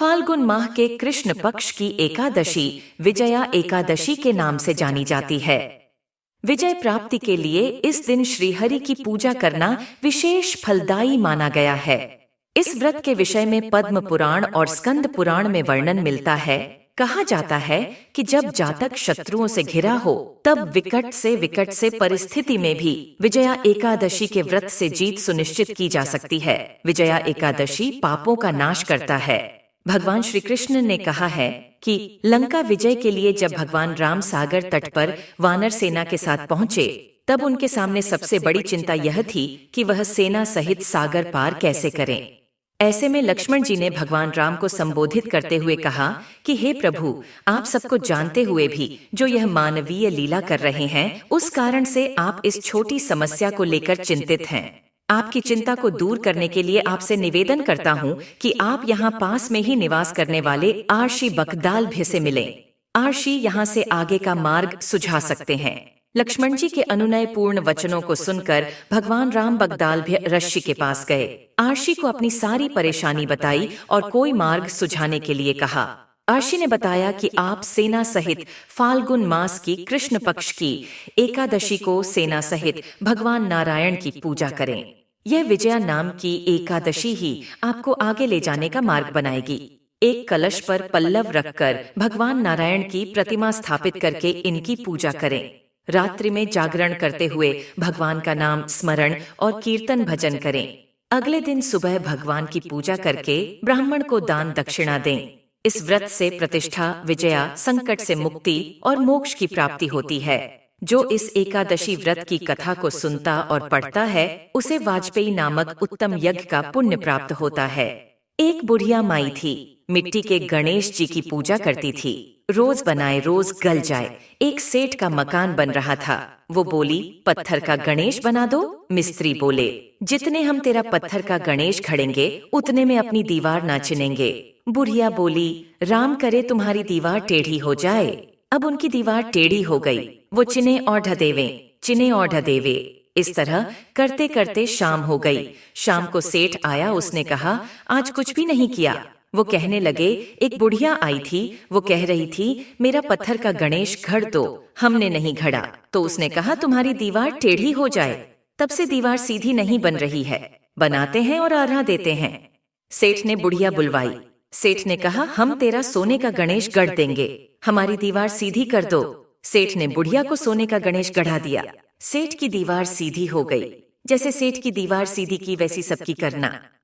फाल्गुन माह के कृष्ण पक्ष की एकादशी विजया एकादशी के नाम से जानी जाती है। विजय प्राप्ति के लिए इस दिन श्रीहरि की पूजा करना विशेष फलदायी माना गया है। इस व्रत के विषय में पद्म पुराण और स्कंद पुराण में वर्णन मिलता है। कहा जाता है कि जब जातक शत्रुओं से घिरा हो तब विकट से परिस्थिति में भी विजया एकादशी के व्रत से जीत सुनिश्चित की जा सकती है। विजया एकादशी पापों का नाश करता है। भगवान श्री कृष्ण ने कहा है कि लंका विजय के लिए जब भगवान राम सागर तट पर वानर सेना के साथ पहुंचे तब उनके सामने सबसे बड़ी चिंता यह थी कि वह सेना सहित सागर पार कैसे करें। ऐसे में लक्ष्मण जी ने भगवान राम को संबोधित करते हुए कहा कि हे प्रभु, आप सबको जानते हुए भी जो यह मानवीय लीला कर रहे हैं, उस कारण से आप इस छोटी समस्या को लेकर चिंतित हैं। आपकी चिंता को दूर करने के लिए आपसे निवेदन करता हूँ कि आप यहाँ पास में ही निवास करने वाले आर्षि बकदालभ्य से मिलें। आर्षि यहाँ से आगे का मार्ग सुझा सकते हैं। लक्ष्मण जी के अनुनय पूर्ण वचनों को सुनकर भगवान राम बगदालभ्य ऋषि के पास गए। आर्षि को अपनी सारी परेशानी बताई और कोई मार्ग सुझाने के लिए कहा। आर्षि ने बताया कि आप सेना सहित फाल्गुन मास की कृष्ण पक्ष की एकादशी को सेना सहित भगवान नारायण की पूजा करें। यह विजया नाम की एकादशी ही आपको आगे ले जाने का मार्ग बनाएगी। एक कलश पर पल्लव रखकर भगवान नारायण की प्रतिमा स्थापित करके इनकी पूजा करें। रात्रि में जागरण करते हुए भगवान का नाम स्मरण और कीर्तन भजन करें। अगले दिन सुबह भगवान की पूजा करके ब्राह्मण को दान दक्षिणा दें। इस व्रत से प्रतिष्ठा, विजया, संकट से मुक्ति और मोक्ष की प्राप्ति होती है। जो इस एकादशी व्रत की कथा को सुनता और पढ़ता है उसे वाजपेयी नामक उत्तम यज्ञ का पुण्य प्राप्त होता है। एक बुढ़िया माई थी, मिट्टी के गणेश जी की पूजा करती थी। रोज बनाए रोज गल जाए। एक सेठ का मकान बन रहा था। वो बोली, पत्थर का गणेश बना दो। मिस्त्री बोले, जितने हम तेरा पत्थर का गणेश खड़ेंगे उतने में अपनी दीवार ना चिनेंगे। बुढ़िया बोली, राम करे तुम्हारी दीवार टेढ़ी हो जाए। अब उनकी दीवार टेढ़ी हो गई। वो चिने और ढदेवे, चिने और ढदेवे। इस तरह करते करते शाम हो गई। शाम को सेठ आया। उसने कहा, आज कुछ भी नहीं किया। वो कहने लगे, एक बुढ़िया आई थी, वो कह रही थी मेरा पत्थर का गणेश घड़ दो। हमने नहीं घड़ा तो उसने कहा तुम्हारी दीवार टेढ़ी हो जाए। तब से दीवार सीधी नहीं बन रही है। बनाते हैं और आरा देते हैं। सेठ ने बुढ़िया बुलवाई। सेठ ने कहा, हम तेरा सोने का गणेश गढ़ देंगे, हमारी दीवार सीधी कर दो। सेठ ने बुढ़िया को सोने का गणेश गढ़ा दिया। सेठ की दीवार सीधी हो गई। जैसे सेठ की दीवार सीधी की वैसी सबकी करना।